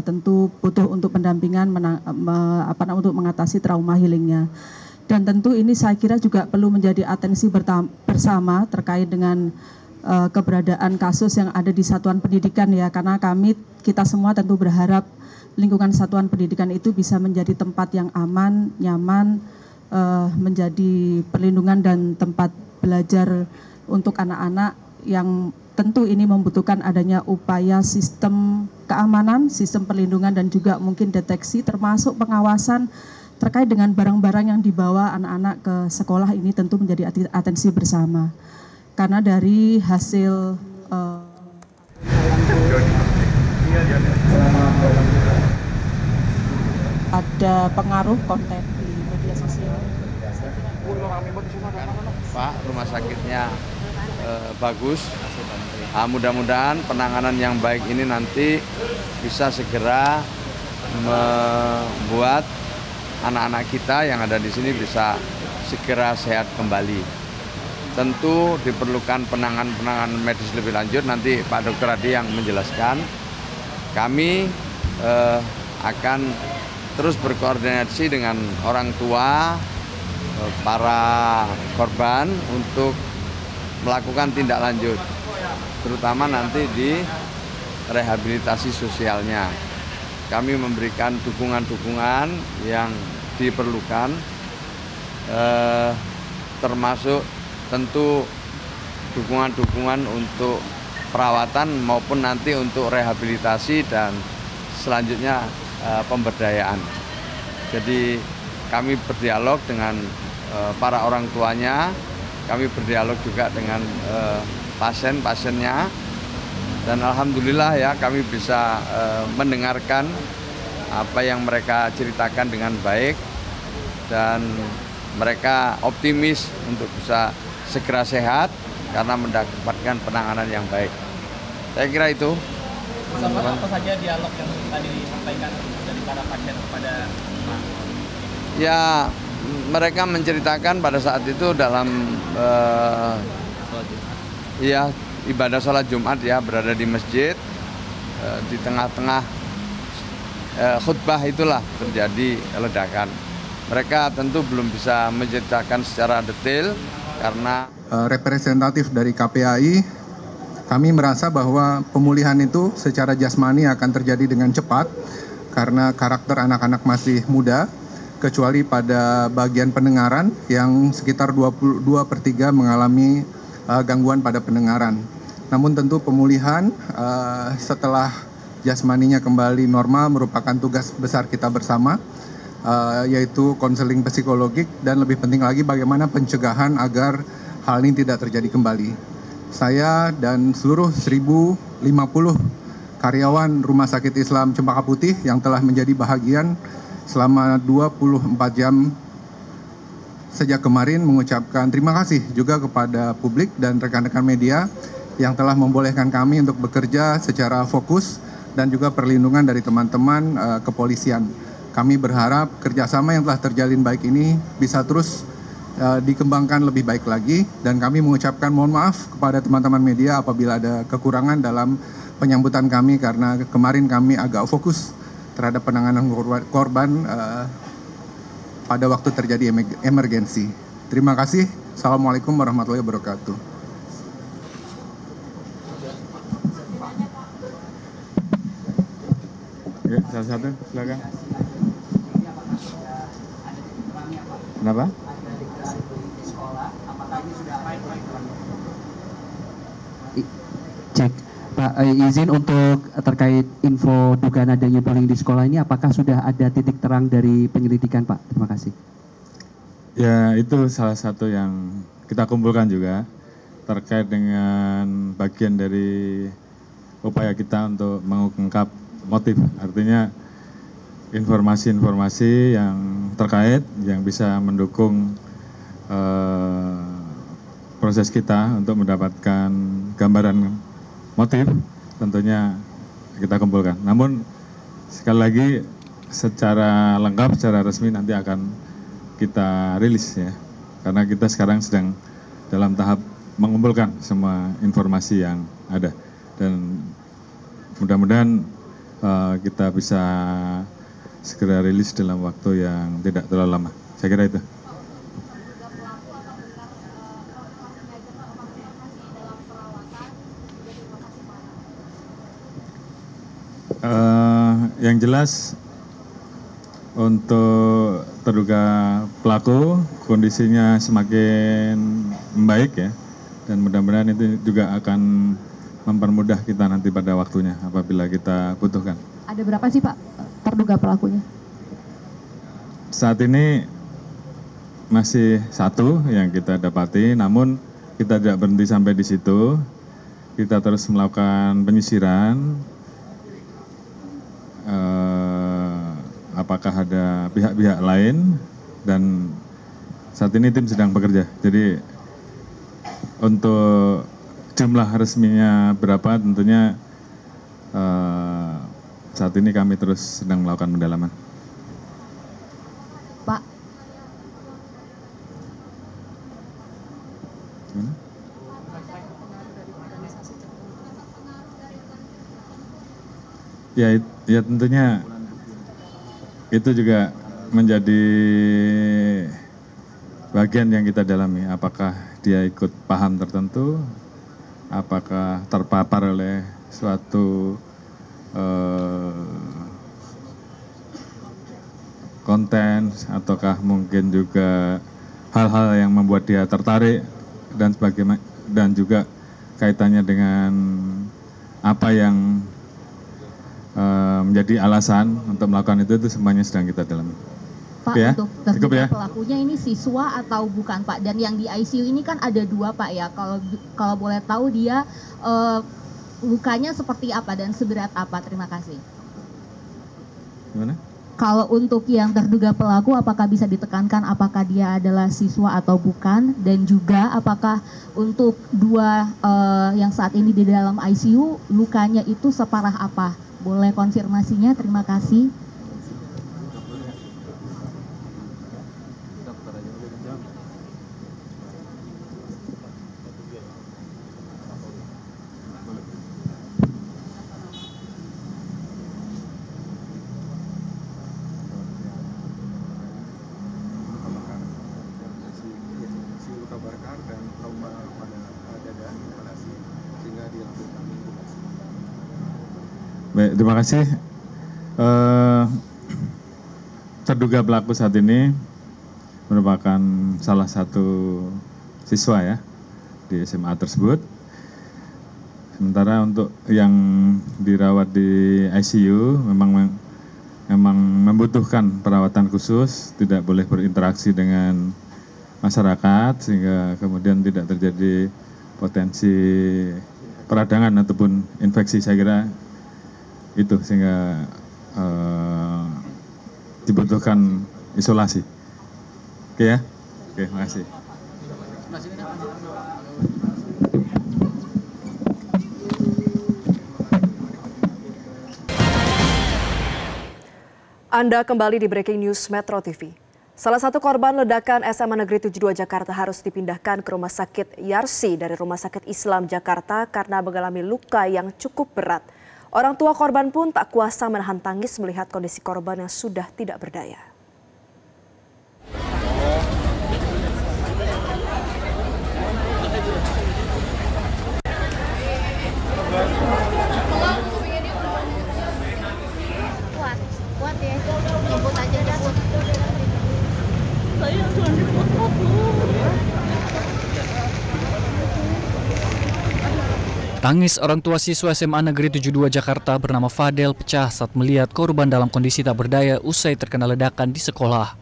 tentu butuh untuk pendampingan untuk mengatasi trauma healingnya. Dan tentu ini saya kira juga perlu menjadi atensi bersama terkait dengan keberadaan kasus yang ada di satuan pendidikan ya, karena kita semua tentu berharap lingkungan satuan pendidikan itu bisa menjadi tempat yang aman, nyaman, menjadi perlindungan dan tempat belajar untuk anak-anak yang tentu ini membutuhkan adanya upaya sistem keamanan, sistem perlindungan dan juga mungkin deteksi termasuk pengawasan terkait dengan barang-barang yang dibawa anak-anak ke sekolah ini tentu menjadi atensi bersama. Karena dari hasil ada pengaruh konten di media sosial. Pak, rumah sakitnya bagus. Mudah-mudahan penanganan yang baik ini nanti bisa segera membuat anak-anak kita yang ada di sini bisa segera sehat kembali. Tentu diperlukan penanganan medis lebih lanjut, nanti Pak Dr. Adi yang menjelaskan. Kami akan terus berkoordinasi dengan orang tua para korban untuk melakukan tindak lanjut, terutama nanti di rehabilitasi sosialnya. Kami memberikan dukungan-dukungan yang diperlukan, termasuk tentu dukungan-dukungan untuk perawatan maupun nanti untuk rehabilitasi dan selanjutnya pemberdayaan. Jadi kami berdialog dengan para orang tuanya, kami berdialog juga dengan pasien-pasiennya, dan alhamdulillah ya kami bisa mendengarkan apa yang mereka ceritakan dengan baik dan mereka optimis untuk bisa segera sehat karena mendapatkan penanganan yang baik. Saya kira itu. Apa saja dialog yang tadi disampaikan dari para pasien kepada Pak? Ya, mereka menceritakan pada saat itu dalam ibadah sholat Jumat ya, berada di masjid, di tengah-tengah khutbah itulah terjadi ledakan. Mereka tentu belum bisa menceritakan secara detail karena representatif dari KPAI, kami merasa bahwa pemulihan itu secara jasmani akan terjadi dengan cepat karena karakter anak-anak masih muda, kecuali pada bagian pendengaran yang sekitar 2/3 mengalami gangguan pada pendengaran. Namun tentu pemulihan setelah jasmaninya kembali normal merupakan tugas besar kita bersama, yaitu konseling psikologik dan lebih penting lagi bagaimana pencegahan agar hal ini tidak terjadi kembali. Saya dan seluruh 1050 karyawan Rumah Sakit Islam Cempaka Putih yang telah menjadi bahagian selama 24 jam sejak kemarin mengucapkan terima kasih juga kepada publik dan rekan-rekan media yang telah membolehkan kami untuk bekerja secara fokus dan juga perlindungan dari teman-teman kepolisian. Kami berharap kerjasama yang telah terjalin baik ini bisa terus dikembangkan lebih baik lagi, dan kami mengucapkan mohon maaf kepada teman-teman media apabila ada kekurangan dalam penyambutan kami karena kemarin kami agak fokus terhadap penanganan korban pada waktu terjadi emergensi. Terima kasih. Assalamualaikum warahmatullahi wabarakatuh. Ya, salah satu, silakan. Kenapa? Cek, Pak, izin untuk terkait info dugaan adanya bullying di sekolah ini, apakah sudah ada titik terang dari penyelidikan, Pak? Terima kasih. Ya, itu salah satu yang kita kumpulkan juga terkait dengan bagian dari upaya kita untuk mengungkap motif. Artinya informasi-informasi yang terkait yang bisa mendukung proses kita untuk mendapatkan gambaran motif, tentunya kita kumpulkan. Namun sekali lagi secara lengkap, secara resmi nanti akan kita rilis ya, karena kita sekarang sedang dalam tahap mengumpulkan semua informasi yang ada, dan mudah-mudahan kita bisa segera rilis dalam waktu yang tidak terlalu lama. Saya kira itu. Yang jelas untuk terduga pelaku kondisinya semakin membaik ya, dan mudah-mudahan itu juga akan mempermudah kita nanti pada waktunya apabila kita butuhkan. Ada berapa sih Pak terduga pelakunya? Saat ini masih satu yang kita dapati, namun kita tidak berhenti sampai di situ. Kita terus melakukan penyisiran. Apakah ada pihak-pihak lain, dan saat ini tim sedang bekerja. Jadi untuk jumlah resminya berapa tentunya saat ini kami terus sedang melakukan pendalaman. Pak. Ya tentunya itu juga menjadi bagian yang kita dalami. Apakah dia ikut paham tertentu, apakah terpapar oleh suatu konten, ataukah mungkin juga hal-hal yang membuat dia tertarik dan sebagainya, dan juga kaitannya dengan apa yang menjadi alasan untuk melakukan itu semuanya sedang kita dalami. Pak, ya? untuk terduga pelakunya ini siswa atau bukan Pak? Dan yang di ICU ini kan ada 2 Pak ya, kalau boleh tahu dia lukanya seperti apa dan seberat apa? Terima kasih. Gimana? Kalau untuk yang terduga pelaku, apakah bisa ditekankan apakah dia adalah siswa atau bukan? Dan juga apakah untuk 2 yang saat ini di dalam ICU, lukanya itu separah apa? Boleh konfirmasinya? Terima kasih. Baik, terima kasih. Terduga pelaku saat ini merupakan salah satu siswa ya di SMA tersebut. Sementara untuk yang dirawat di ICU memang membutuhkan perawatan khusus, tidak boleh berinteraksi dengan masyarakat sehingga kemudian tidak terjadi potensi peradangan ataupun infeksi. Saya kira itu sehingga dibutuhkan isolasi. Oke ya? Oke, makasih. Anda kembali di Breaking News Metro TV. Salah satu korban ledakan SMA Negeri 72 Jakarta harus dipindahkan ke Rumah Sakit Yarsi dari Rumah Sakit Islam Jakarta karena mengalami luka yang cukup berat. Orang tua korban pun tak kuasa menahan tangis melihat kondisi korban yang sudah tidak berdaya. Kuat ya, ngebut aja dah. Saya cuma dipotong. Tangis orang tua siswa SMA Negeri 72 Jakarta bernama Fadel pecah saat melihat korban dalam kondisi tak berdaya usai terkena ledakan di sekolah.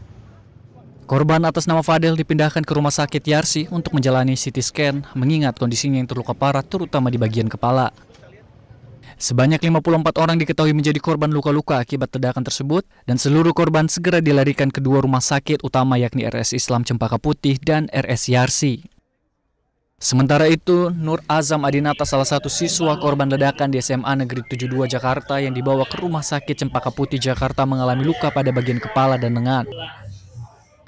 Korban atas nama Fadel dipindahkan ke Rumah Sakit Yarsi untuk menjalani CT scan mengingat kondisinya yang terluka parah terutama di bagian kepala. Sebanyak 54 orang diketahui menjadi korban luka-luka akibat ledakan tersebut dan seluruh korban segera dilarikan ke dua rumah sakit utama yakni RS Islam Cempaka Putih dan RS Yarsi. Sementara itu, Nur Azam Adinata, salah satu siswa korban ledakan di SMA Negeri 72 Jakarta yang dibawa ke Rumah Sakit Cempaka Putih Jakarta mengalami luka pada bagian kepala dan lengan.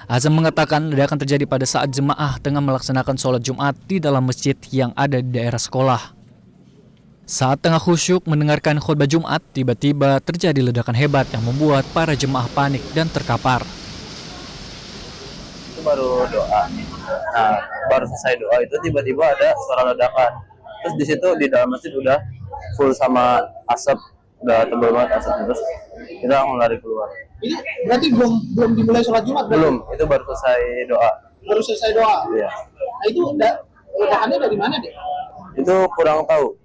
Azam mengatakan ledakan terjadi pada saat jemaah tengah melaksanakan sholat Jumat di dalam masjid yang ada di daerah sekolah. Saat tengah khusyuk mendengarkan khutbah Jumat, tiba-tiba terjadi ledakan hebat yang membuat para jemaah panik dan terkapar. Itu baru doa. Nah, baru selesai doa itu tiba-tiba ada suara ledakan. Terus di situ di dalam masjid udah full sama asap, udah tebal banget asap. Terus kita langsung lari keluar. Ini berarti belum dimulai sholat Jumat? Belum, itu baru selesai doa. Baru selesai doa? Iya. Nah itu ledakannya dari mana deh? Itu kurang tahu.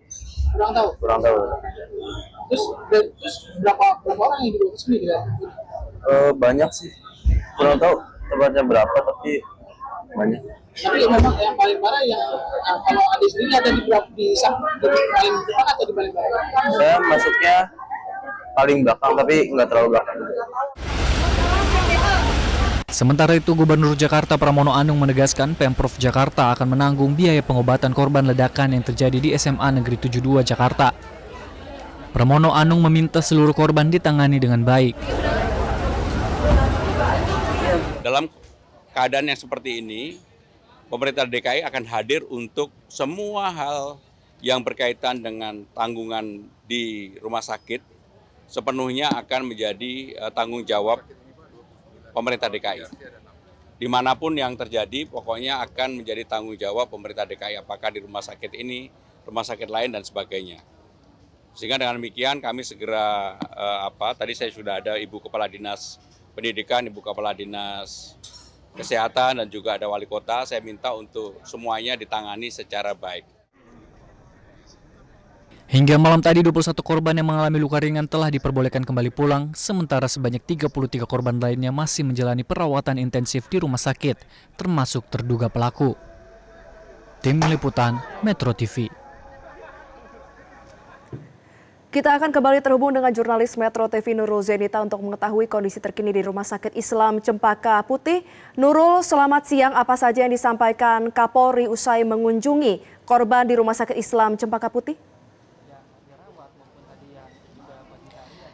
Kurang tahu? Kurang tahu. Terus berapa orang yang dibawa ke sini? Banyak sih. Kurang tahu tepatnya berapa, tapi banyak. Tapi memang yang paling parah yang kalau adik sendiri ada di paling depan atau di paling belakang? Saya masuknya paling belakang, tapi nggak terlalu belakang. Sementara itu, Gubernur Jakarta Pramono Anung menegaskan Pemprov Jakarta akan menanggung biaya pengobatan korban ledakan yang terjadi di SMA Negeri 72 Jakarta. Pramono Anung meminta seluruh korban ditangani dengan baik. Dalam keadaan yang seperti ini, pemerintah DKI akan hadir untuk semua hal yang berkaitan dengan tanggungan di rumah sakit sepenuhnya akan menjadi tanggung jawab pemerintah DKI. Dimanapun yang terjadi, pokoknya akan menjadi tanggung jawab pemerintah DKI, apakah di rumah sakit ini, rumah sakit lain, dan sebagainya. Sehingga dengan demikian kami segera, tadi saya sudah ada Ibu Kepala Dinas Pendidikan, Ibu Kepala Dinas Kesehatan, dan juga ada Wali Kota, saya minta untuk semuanya ditangani secara baik. Hingga malam tadi 21 korban yang mengalami luka ringan telah diperbolehkan kembali pulang, sementara sebanyak 33 korban lainnya masih menjalani perawatan intensif di rumah sakit, termasuk terduga pelaku. Tim Liputan Metro TV. Kita akan kembali terhubung dengan jurnalis Metro TV Nurul Zenita untuk mengetahui kondisi terkini di Rumah Sakit Islam Cempaka Putih. Nurul, selamat siang. Apa saja yang disampaikan Kapolri usai mengunjungi korban di Rumah Sakit Islam Cempaka Putih?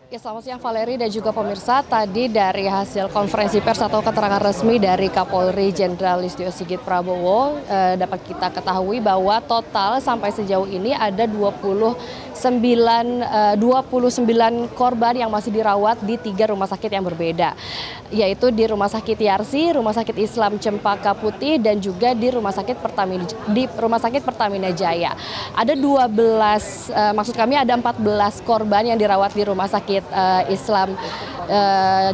Ya, selamat siang Valeri dan juga pemirsa. Tadi dari hasil konferensi pers atau keterangan resmi dari Kapolri Jenderal Listio Sigit Prabowo dapat kita ketahui bahwa total sampai sejauh ini ada 29 korban yang masih dirawat di 3 rumah sakit yang berbeda, yaitu di Rumah Sakit Yarsi, Rumah Sakit Islam Cempaka Putih, dan juga di Rumah Sakit Pertamina Jaya. Ada 14 korban yang dirawat di Rumah Sakit Islam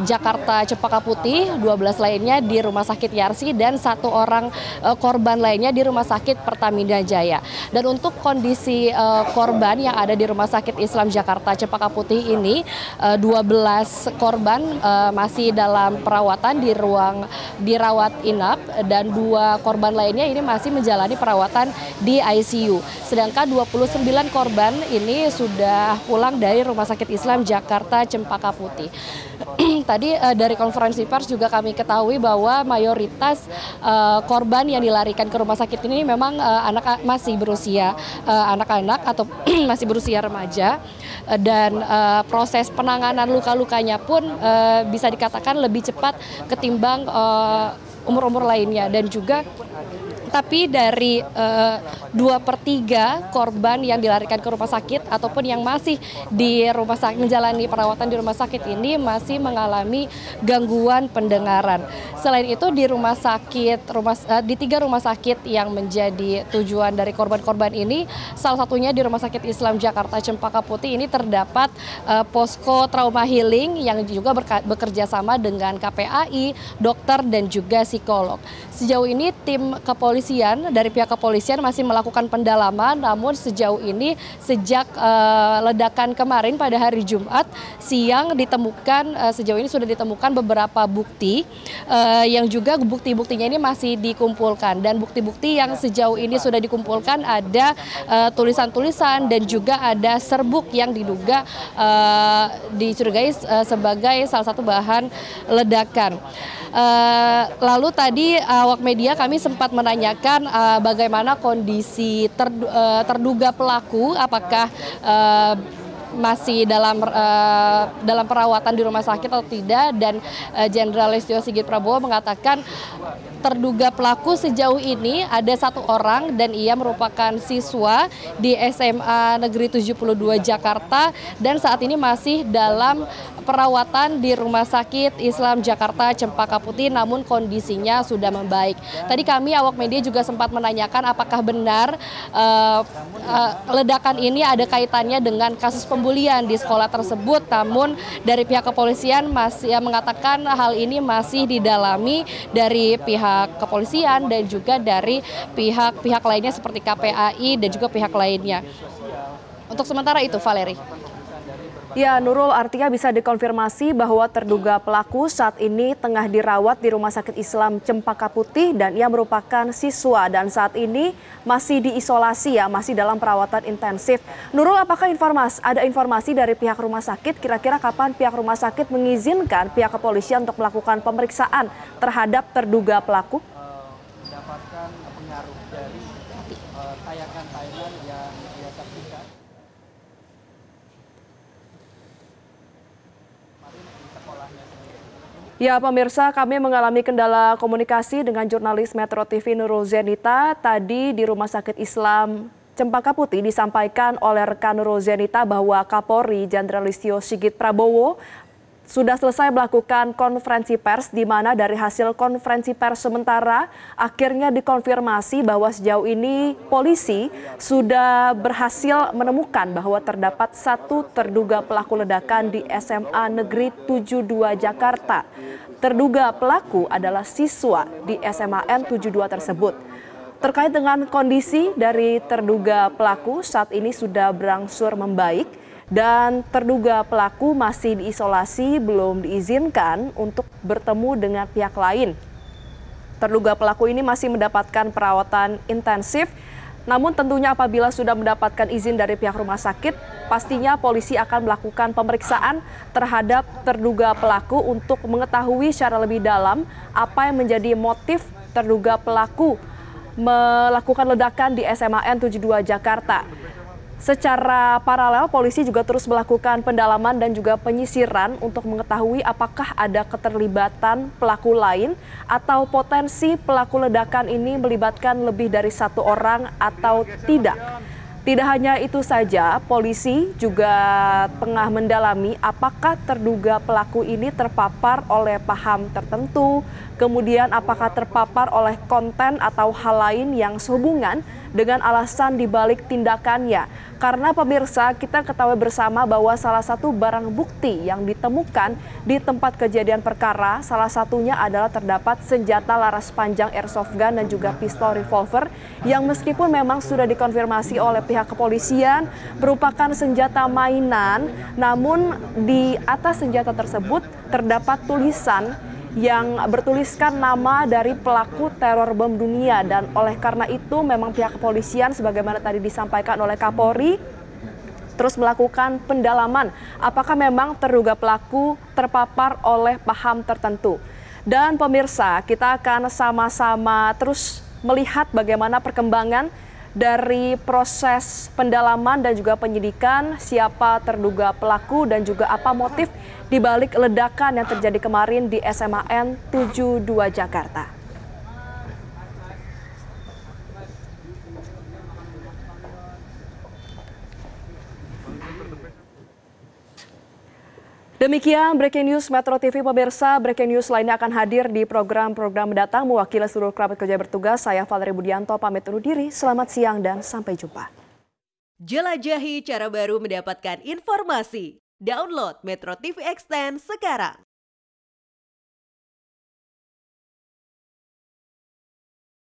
Jakarta Cempaka Putih, 12 lainnya di Rumah Sakit Yarsi, dan 1 orang korban lainnya di Rumah Sakit Pertamina Jaya. Dan untuk kondisi korban yang ada di Rumah Sakit Islam Jakarta Cempaka Putih ini, 12 korban masih dalam perawatan di ruang dirawat inap, dan 2 korban lainnya ini masih menjalani perawatan di ICU. Sedangkan 29 korban ini sudah pulang dari Rumah Sakit Islam Jakarta Cempaka Putih. Tadi dari konferensi pers juga kami ketahui bahwa mayoritas korban yang dilarikan ke rumah sakit ini memang masih berusia anak-anak atau masih berusia remaja, dan proses penanganan luka-lukanya pun bisa dikatakan lebih cepat ketimbang umur-umur lainnya. Dan juga tapi dari 2/3 korban yang dilarikan ke rumah sakit ataupun yang masih di rumah sakit menjalani perawatan di rumah sakit ini masih mengalami gangguan pendengaran. Selain itu di di 3 rumah sakit yang menjadi tujuan dari korban-korban ini, salah satunya di Rumah Sakit Islam Jakarta Cempaka Putih ini terdapat posko trauma healing yang juga bekerja sama dengan KPAI, dokter, dan juga psikolog. Sejauh ini tim kepolisian pihak kepolisian masih melakukan pendalaman, namun sejauh ini sejak ledakan kemarin pada hari Jumat siang sejauh ini sudah ditemukan beberapa bukti yang juga bukti-buktinya ini masih dikumpulkan, dan bukti-bukti yang sejauh ini sudah dikumpulkan ada tulisan-tulisan dan juga ada serbuk yang diduga dicurigai sebagai salah satu bahan ledakan. Lalu tadi awak media kami sempat menanyakan bagaimana kondisi terduga pelaku, apakah masih dalam perawatan di rumah sakit atau tidak, dan Jenderal Listio Sigit Prabowo mengatakan terduga pelaku sejauh ini ada 1 orang dan ia merupakan siswa di SMA Negeri 72 Jakarta dan saat ini masih dalam perawatan di Rumah Sakit Islam Jakarta Cempaka Putih, namun kondisinya sudah membaik. Tadi kami awak media juga sempat menanyakan apakah benar ledakan ini ada kaitannya dengan kasus pembulian di sekolah tersebut, namun dari pihak kepolisian masih mengatakan hal ini masih didalami dari pihak kepolisian dan juga dari pihak lainnya seperti KPAI dan juga pihak lainnya. Untuk sementara itu, Valeri. Ya, Nurul, artinya bisa dikonfirmasi bahwa terduga pelaku saat ini tengah dirawat di Rumah Sakit Islam Cempaka Putih dan ia merupakan siswa dan saat ini masih diisolasi ya, masih dalam perawatan intensif. Nurul, apakah ada informasi dari pihak rumah sakit kira-kira kapan pihak rumah sakit mengizinkan pihak kepolisian untuk melakukan pemeriksaan terhadap terduga pelaku? Mendapatkan pengaruh dari tayangan-tayangan yang dia saksikan. Ya pemirsa, kami mengalami kendala komunikasi dengan jurnalis Metro TV Nurul Zenita. Tadi di Rumah Sakit Islam Cempaka Putih disampaikan oleh rekan Nurul Zenita bahwa Kapolri Jenderal Listio Sigit Prabowo sudah selesai melakukan konferensi pers, di mana dari hasil konferensi pers sementara akhirnya dikonfirmasi bahwa sejauh ini polisi sudah berhasil menemukan bahwa terdapat 1 terduga pelaku ledakan di SMA Negeri 72 Jakarta. Terduga pelaku adalah siswa di SMAN 72 tersebut. Terkait dengan kondisi dari terduga pelaku saat ini sudah berangsur membaik, dan terduga pelaku masih diisolasi, belum diizinkan untuk bertemu dengan pihak lain. Terduga pelaku ini masih mendapatkan perawatan intensif, namun tentunya apabila sudah mendapatkan izin dari pihak rumah sakit, pastinya polisi akan melakukan pemeriksaan terhadap terduga pelaku untuk mengetahui secara lebih dalam apa yang menjadi motif terduga pelaku melakukan ledakan di SMAN 72 Jakarta. Secara paralel, polisi juga terus melakukan pendalaman dan juga penyisiran untuk mengetahui apakah ada keterlibatan pelaku lain atau potensi pelaku ledakan ini melibatkan lebih dari 1 orang atau tidak. Tidak hanya itu saja, polisi juga tengah mendalami apakah terduga pelaku ini terpapar oleh paham tertentu, kemudian apakah terpapar oleh konten atau hal lain yang sehubungan dengan alasan dibalik tindakannya. Karena pemirsa, kita ketahui bersama bahwa salah satu barang bukti yang ditemukan di tempat kejadian perkara, salah satunya adalah terdapat senjata laras panjang airsoft gun dan juga pistol revolver yang meskipun memang sudah dikonfirmasi oleh pihak kepolisian merupakan senjata mainan, namun di atas senjata tersebut terdapat tulisan yang bertuliskan nama dari pelaku teror bom dunia, dan oleh karena itu memang pihak kepolisian sebagaimana tadi disampaikan oleh Kapolri terus melakukan pendalaman apakah memang terduga pelaku terpapar oleh paham tertentu. Dan pemirsa, kita akan sama-sama terus melihat bagaimana perkembangan dari proses pendalaman dan juga penyidikan, siapa terduga pelaku dan juga apa motif di balik ledakan yang terjadi kemarin di SMAN 72 Jakarta. Demikian Breaking News Metro TV pemirsa. Breaking News lainnya akan hadir di program-program mendatang. Mewakili seluruh kerabat kerja bertugas, saya Valeri Budianto pamit undur diri. Selamat siang dan sampai jumpa. Jelajahi cara baru mendapatkan informasi. Download Metro TV Extend sekarang.